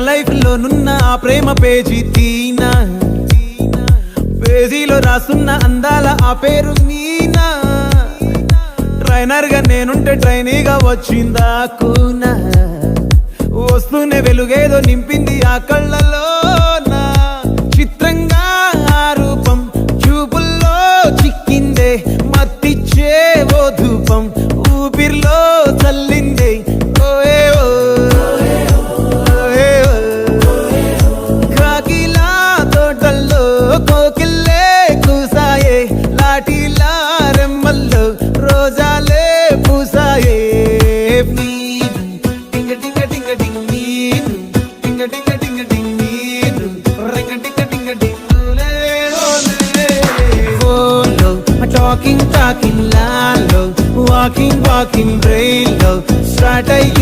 Life లో నున్న ఆ ప్రేమ పేజీ తీనా, పేజీలో రాసున్న అందాల ఆ పేరు మీనా. ట్రైనర్ గా నేనుంటే ట్రైనీగా వచ్చిందా కూనా, వస్తూనే వెలుగేదో నింపింది ఆ కళ్ళలోనా. చిత్రంగా ఆ రూపం చూపుల్లో చిక్కిందే, మత్తిచ్చే ఓ ధూపం ఊపిరిలో చల్లిందే. ఓయే ఓ కాకిలా తోటల్లో కోకిల్లే కూసాయే, లాఠీలా రెమ్మల్లో రోజాలే పూసాయే. టింగ టింగ టింగ టింగ్ నీరు, టింగ టింగ టింగ టింగ్ నీరు, రింగ టింగ టింగ టింగులే ఓలే. ఓలో టాకింగ్ టాకింగ్ లాలో, వాకింగ్ వాకింగ్ బ్రెయిన్లో స్టార్ట్ అయ్యి